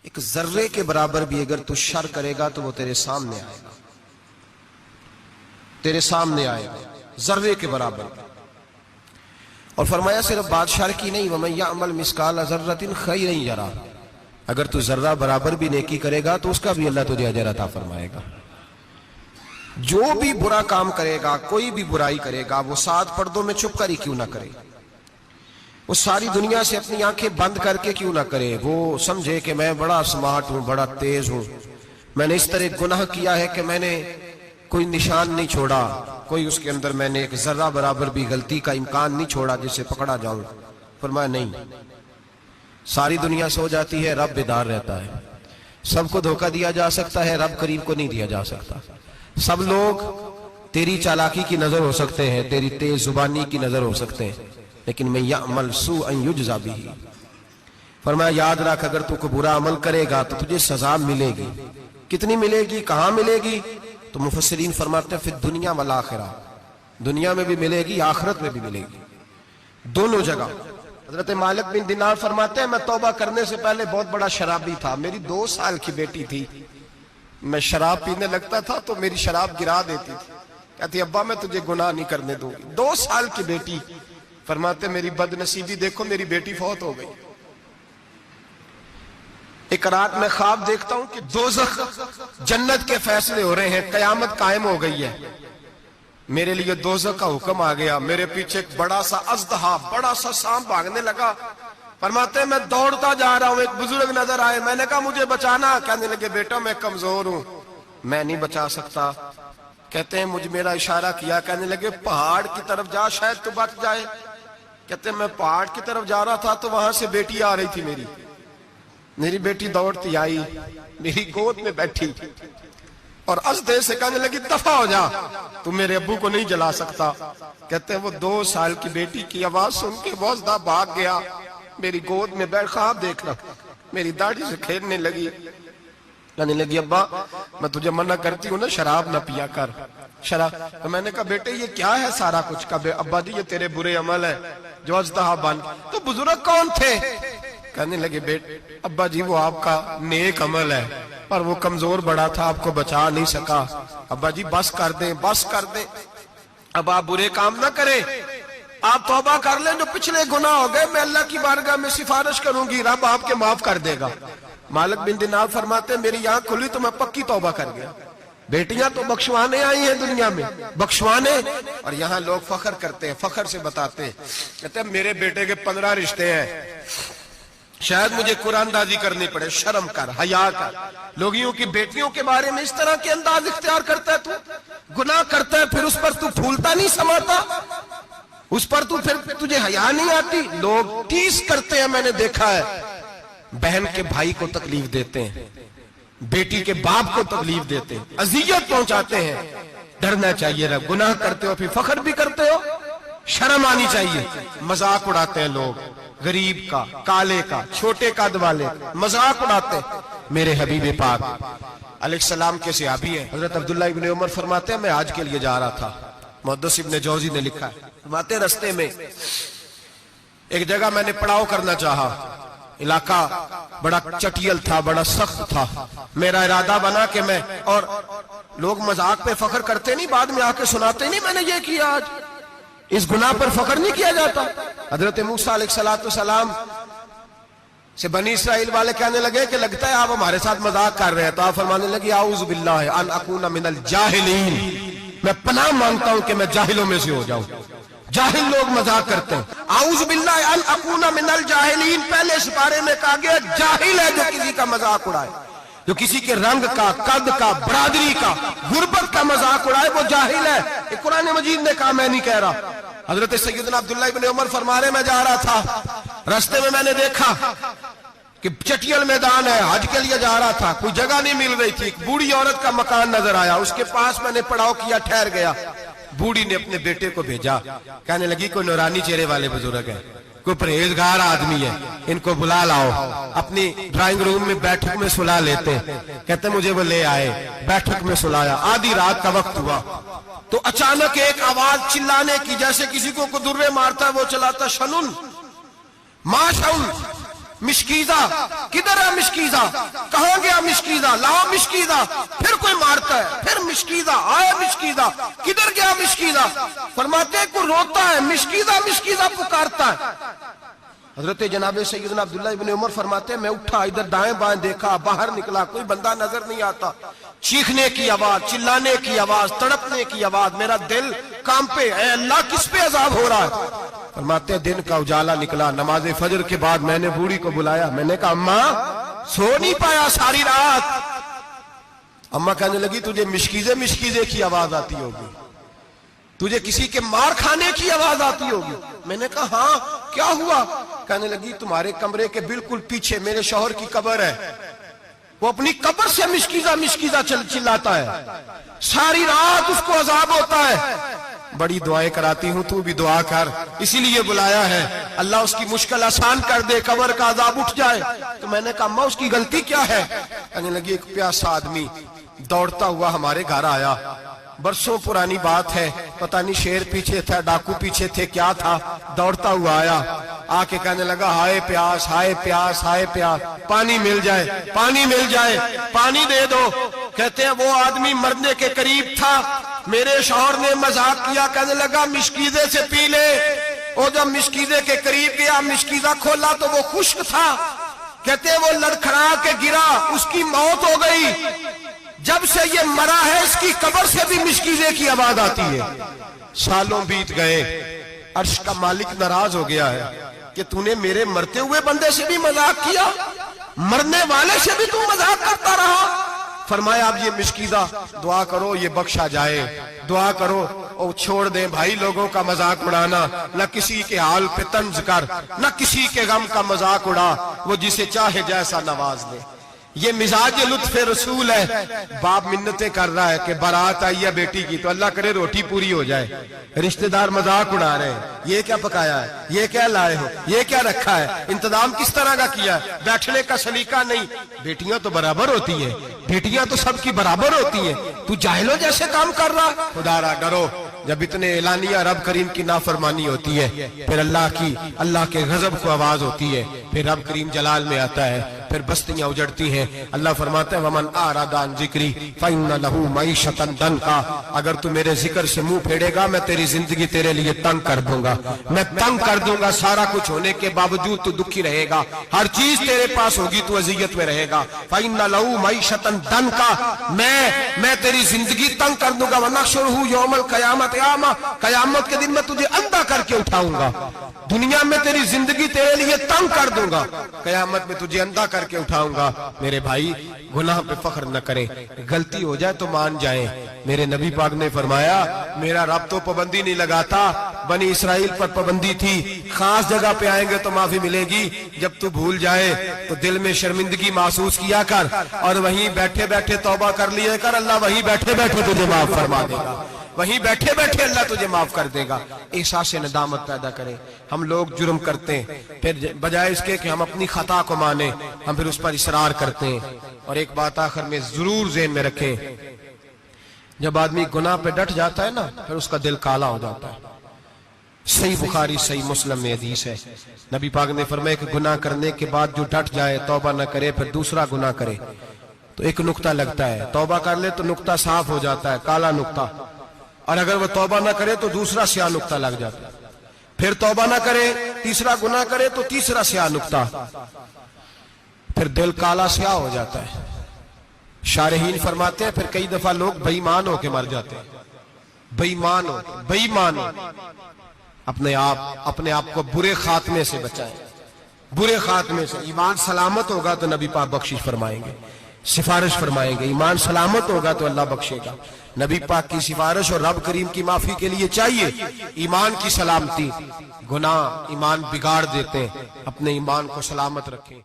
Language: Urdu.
ایک ذرے کے برابر بھی اگر تو شر کرے گا تو وہ تیرے سامنے آئے گا، تیرے سامنے آئے گا ذرے کے برابر. اور فرمایا صرف بادشاہ کی نہیں، وَمَن يَعْمَلْ مِثْقَالَ ذَرَّةٍ خَيْرًا يَرَهُ، اگر تو ذرہ برابر بھی نیکی کرے گا تو اس کا بھی اللہ تجھے اجر عطا فرمائے گا. جو بھی برا کام کرے گا، کوئی بھی برائی کرے گا، وہ 7 پردوں میں چھپ کر ہی کیوں نہ کرے، وہ ساری دنیا سے اپنی آنکھیں بند کر کے کیوں نہ کرے، وہ سمجھے کہ میں بڑا سمارٹ ہوں، بڑا تیز ہوں، میں نے اس طرح گناہ کیا ہے کہ میں نے کوئی نشان نہیں چھوڑا، کوئی اس کے اندر میں نے ایک ذرہ برابر بھی غلطی کا امکان نہیں چھوڑا جس سے پکڑا جاؤں. فرمایا نہیں، ساری دنیا سو جاتی ہے، رب بیدار رہتا ہے. سب کو دھوکہ دیا جا سکتا ہے، رب قریب کو نہیں دیا جا سکتا. سب لوگ تیری چالاکی کی نظر ہو سکتے ہیں، تیری تیز زبانی کی نظر ہو سکتے ہیں، لیکن میں یعمل سوءا یجزا بہ. فرمایا یاد رکھ، اگر تو کوئی برا عمل کرے گا تو تجھے سزا ملے گی. کتنی ملے گی، کہاں ملے گی؟ تو مفسرین فرماتے ہیں فی الدنیا والآخرہ، دنیا میں بھی ملے گی، آخرت میں بھی ملے گی، دونوں جگہ. حضرت مالک بن دینار فرماتے ہیں میں توبہ کرنے سے پہلے بہت بڑا شرابی تھا. میری 2 سال کی بیٹی تھی، میں شراب پینے لگتا تھا تو میری شراب گرا دیتی تھی، کہتی ابا میں تجھے گناہ نہیں کرنے دوں گی. 2 سال کی بیٹی. فرماتے میری بد نصیبی دیکھو، میری بیٹی فوت ہو گئی. ایک رات میں خواب دیکھتا ہوں کہ دوزخ جنت کے فیصلے ہو رہے ہیں، قیامت قائم ہو گئی ہے. میرے لیے دوزخ کا حکم آ گیا. میرے پیچھے ایک بڑا سا اژدہا، بڑا سا سانپ بھاگنے لگا. فرماتے ہیں میں دوڑتا جا رہا ہوں، ایک بزرگ نظر آئے، میں نے کہا مجھے بچانا. کہنے لگے بیٹا میں کمزور ہوں، میں نہیں بچا سکتا. کہتے ہیں مجھے میرا اشارہ کیا، کہنے لگے پہاڑ کی طرف جا شاید تو بچ جائے. کہتے ہیں میں پہاڑ کی طرف جا رہا تھا تو وہاں سے بیٹی آ رہی تھی. میری بیٹی دوڑتی آئی، میری گود میں بیٹھی اور اژدہے سے کہنے لگی دفع ہو جا، تم میرے ابو کو نہیں جلا سکتا. کہتے ہیں وہ 2 سال کی بیٹی کی آواز سن کے وہ اژدہا بھاگ گیا، میری گود میں بیٹھ خواب دیکھ رہا، میری داڑھی سے کھیلنے لگی. کہنے لگی ابا میں تجھے منع کرتی ہوں نا، شراب نہ پیا کر. شراب. تو میں نے کہا بیٹے یہ کیا ہے سارا کچھ؟ کہا ابا جی یہ تیرے برے عمل ہے جو اژدہا بن. تو بزرگ کون تھے؟ کہنے لگے بیٹے ابا جی وہ آپ کا نیک عمل ہے، پر وہ کمزور بڑا تھا، آپ کو بچا نہیں سکا. ابا جی بس کر دیں، بس کر دیں، اب آپ برے کام نہ کریں، آپ توبہ کر لیں. جو پچھلے گناہ ہو گئے میں اللہ کی بارگاہ میں سفارش کروں گی، رب آپ کے معاف کر دے گا. مالک بن دینار فرماتے ہیں میری آنکھ کھلی تو میں پکی توبہ کر گیا. بیٹیاں تو بخشوانے آئی ہیں دنیا میں، بخشوانے. اور یہاں لوگ فخر کرتے ہیں، فخر سے بتاتے ہیں، کہتے ہیں میرے بیٹے کے 15 رشتے ہیں، شاید مجھے قرآن اندازی کرنی پڑے. شرم کر، حیا کر. لوگیوں کی بیٹیوں کے بارے میں اس طرح کے انداز اختیار کرتا ہے. تو گناہ کرتا ہے پھر اس پر تو پھولتا نہیں سماتا، اس پر تو پھر تجھے حیا نہیں آتی. لوگ ٹیس کرتے ہیں، میں نے دیکھا ہے، بہن کے بھائی کو تکلیف دیتے ہیں، بیٹی کے باپ کو تکلیف دیتے ہیں، اذیت پہنچاتے ہیں. ڈرنا چاہیے رب. گناہ کرتے ہو پھر فخر بھی کرتے ہو، شرم آنی چاہیے. مذاق اڑاتے ہیں لوگ، غریب کا، کالے کا، چھوٹے قد والے مذاق اڑاتے ہیں. میرے حبیب پاک علیہ السلام کے صحابی ہیں حضرت عبداللہ ابن عمر فرماتے ہیں میں حج کے لیے جا رہا تھا. محدث ابن جوزی نے لکھا ہے، فرماتے ہیں رستے میں ایک جگہ میں نے پڑاؤ کرنا چاہا، علاقہ بڑا چٹیل تھا، بڑا سخت تھا. میرا ارادہ بنا کہ میں، اور لوگ مذاق پہ فخر کرتے نہیں، بعد میں آ کے سناتے نہیں میں نے یہ کیا. آج اس گناہ پر فخر نہیں کیا جاتا. حضرت موسیٰ علیہ السلام سے بنی اسرائیل والے کہنے لگے کہ لگتا ہے آپ ہمارے ساتھ مذاق کر رہے ہیں. تو آپ فرمانے لگے اعوذ باللہ ان اکون من الجاہلین، میں پناہ مانگتا ہوں کہ میں جاہلوں میں سے ہو جاؤں. جاہل لوگ مذاق کرتے ہیں. اعوذ باللہ ان اکون من الجاہلین پہلے سپارے میں کہا گیا جاہل ہے جو کسی کا مذاق اڑائے، جو کسی کے رنگ کا، قد کا، برادری کا، غربت کا مذاق اڑائے وہ جاہل ہے. یہ قرآن مجید نے کہا، میں نہیں کہہ رہا. حضرت سیدنا عبداللہ ابن عمر فرما رہے میں جا رہا تھا، رستے میں نے دیکھا کہ چٹیل میدان ہے، حج کے لیے جا رہا تھا، کوئی جگہ نہیں مل رہی تھی. ایک بوڑھی عورت کا مکان نظر آیا، اس کے پاس میں نے پڑاؤ کیا، ٹھہر گیا. بوڑھی نے اپنے بیٹے کو بھیجا، کہنے لگی کوئی نورانی چہرے والے بزرگ ہیں، کوئی پرہیزگار آدمی ہے، ان کو بلا لاؤ. اپنی ڈرائنگ روم میں بیٹھک میں سلا لیتے. کہتے مجھے وہ لے آئے، بیٹھک میں سلایا. آدھی رات کا وقت ہوا تو اچانک ایک آواز چلانے کی، جیسے کسی کو درے مارتا ہے وہ چلاتا شنن ما شنن. مشکیزہ کدھر ہے مشکیزہ؟ کہاں گیا مشکیزہ؟ لاؤ مشکیزہ۔ پھر کوئی مارتا ہے، پھر مشکیزہ آیا مشکیزہ، کدھر گیا مشکیزہ؟ فرماتے ہیں کوئی روتا ہے، مشکیزہ مشکیزہ پکارتا ہے۔ حضرت جناب سیدنا عبداللہ ابن عمر فرماتے ہیں میں اٹھا، ادھر دائیں بائیں دیکھا، باہر نکلا، کوئی بندہ نظر نہیں آتا۔ چیخنے کی آواز، چلانے کی آواز، تڑپنے کی آواز، میرا دل کانپے، اے اللہ کس پہ عذاب ہو رہا ہے؟ فرماتے ہیں دن کا اجالا نکلا، نماز فجر کے بعد میں نے بوڑھی کو بلایا، میں نے کہا اماں سو نہیں پایا ساری رات؟ اماں کہنے لگی تجھے مشکیزے مشکیزے کی آواز آتی ہوگی، تجھے کسی کے مار کھانے کی آواز آتی ہوگی۔ میں نے کہا ہاں کیا ہوا؟ کہنے لگی تمہارے کمرے کے بالکل پیچھے میرے شوہر کی قبر ہے، وہ اپنی قبر سے مشکیزہ مشکیزہ چلاتا ہے، ساری رات اس کو عذاب ہوتا ہے۔ بڑی دعائیں کراتی ہوں، تو بھی دعا کر، اسی لیے بلایا ہے، اللہ اس کی مشکل آسان کر دے، قبر کا عذاب اٹھ جائے۔ تو میں نے کہا اماں اس کی غلطی کیا ہے؟ کہنے لگی ایک پیاسا آدمی دوڑتا ہوا ہمارے گھر آیا، برسوں پرانی بات ہے، پتہ نہیں شیر پیچھے تھا، ڈاکو پیچھے تھے، کیا تھا، دوڑتا ہوا آیا، آ کے کہنے لگا ہائے پیاس ہائے پیاس ہائے پیاس، پانی مل جائے پانی مل جائے، پانی دے دو۔ کہتے ہیں وہ آدمی مرنے کے قریب تھا، میرے شوہر نے مذاق کیا، کہنے لگا مشکیزے سے پی لے۔ وہ جب مشکیزے کے قریب گیا، مشکیزہ کھولا تو وہ خشک تھا۔ کہتے ہیں وہ لڑکھڑا کے گرا، اس کی موت ہو گئی۔ جب سے یہ مرا ہے اس کی قبر سے بھی مشکیزے کی آواز آتی ہے۔ سالوں بیت گئے، عرش کا مالک ناراض ہو گیا ہے کہ تو نے میرے مرتے ہوئے بندے سے بھی مذاق کیا، مرنے والے سے بھی تو مذاق کرتا رہا۔ فرمایا اب یہ مشکیزہ دعا کرو یہ بخشا جائے، دعا کرو اور چھوڑ دیں بھائی لوگوں کا مذاق اڑانا، نہ کسی کے حال پہ طنز کر، نہ کسی کے غم کا مذاق اڑا، وہ جسے چاہے جیسا نواز دے۔ یہ مزاج لطف رسول ہے۔ باپ منتیں کر رہا ہے کہ بارات آئی ہے بیٹی کی تو اللہ کرے روٹی پوری ہو جائے، رشتہ دار مذاق اڑا رہے ہیں، یہ کیا پکایا ہے، یہ کیا لائے ہو، یہ کیا رکھا ہے، انتظام کس طرح کا کیا ہے، بیٹھنے کا سلیقہ نہیں۔ بیٹیاں تو برابر ہوتی ہیں، بیٹیاں تو سب کی برابر ہوتی ہیں، تو جاہلوں جیسے کام کر رہا۔ خدا را ڈرو، جب اتنے اعلانیہ رب کریم کی نافرمانی ہوتی ہے، پھر اللہ کے غضب کو آواز ہوتی ہے، پھر رب کریم جلال میں آتا ہے، پھر بستیاں اجڑتی ہیں۔ اللہ فرماتا ہے وَمَنْ أَعْرَضَ عَنْ ذِكْرِي فَإِنَّ لَهُ مَعِيشَةً ضَنْكًا، اگر تو میرے ذکر سے منہ پھیرے گا میں تیری زندگی تیرے لیے تنگ کر دوں گا، میں تنگ کر دوں گا، سارا کچھ ہونے کے باوجود تو دکھی رہے گا، ہر چیز تیرے پاس ہوگی تو اذیت میں رہے گا۔ فَإِنَّ لَهُ مَعِيشَةً ضَنْكًا، میں تیری زندگی تنگ کر دوں گا۔ وَنَحْشُرُهُ يَوْمَ الْقِيَامَةِ أَعْمَىٰ، قیامت کے دن میں تجھے اندھا کر کے اٹھاؤں گا۔ دنیا میں تیری زندگی تیرے لیے تنگ کر دوں گا، قیامت میں تجھے اندھا کر کے اٹھاؤں گا۔ میرے بھائی گناہ پہ فخر نہ کریں، غلطی ہو جائے تو مان جائیں۔ میرے نبی پاک نے فرمایا میرا رب تو پابندی نہیں لگاتا، بنی اسرائیل پر پابندی تھی، خاص جگہ پہ آئیں گے تو معافی ملے گی، جب تو بھول جائے تو دل میں شرمندگی محسوس کیا کر اور وہیں بیٹھے بیٹھے توبہ کر لیا کر، اللہ وہیں بیٹھے بیٹھے تجھے معاف فرما دے گا، وہیں بیٹھے بیٹھے اللہ تجھے معاف کر دے گا۔ احساس ندامت پیدا کریں۔ ہم لوگ جرم کرتے ہیں، پھر بجائے اس کے کہ ہم اپنی خطا کو مانیں ہم پھر اس پر اصرار کرتے ہیں۔ اور ایک بات آخر میں ضرور ذہن میں رکھیں، جب آدمی گناہ پہ ڈٹ جاتا ہے نا پھر اس کا دل کالا ہو جاتا ہے۔ صحیح بخاری صحیح مسلم میں حدیث ہے، نبی پاک نے فرمایا کہ گناہ کرنے کے بعد جو ڈٹ جائے، توبہ نہ کرے، پھر دوسرا گناہ کرے تو ایک نقطہ لگتا ہے، توبہ کر لے تو نقطہ صاف ہو جاتا ہے، کالا نقطہ، اور اگر وہ توبہ نہ کرے تو دوسرا سیاہ نقطہ لگ جاتا ہے، پھر توبہ نہ کرے، تیسرا گناہ کرے تو تیسرا سیاہ نقطہ، پھر دل کالا سیاہ ہو جاتا ہے۔ شارحین فرماتے ہیں پھر کئی دفعہ لوگ بے ایمان ہو کے مر جاتے ہیں، بے ایمان ہو۔ اپنے آپ کو برے خاتمے سے بچائیں، برے خاتمے سے۔ ایمان سلامت ہوگا تو نبی پاک بخشش فرمائیں گے، سفارش فرمائیں گے، ایمان سلامت ہوگا تو اللہ بخشے گا۔ نبی پاک کی سفارش اور رب کریم کی معافی کے لیے چاہیے ایمان کی سلامتی۔ گناہ ایمان بگاڑ دیتے ہیں، اپنے ایمان کو سلامت رکھیں۔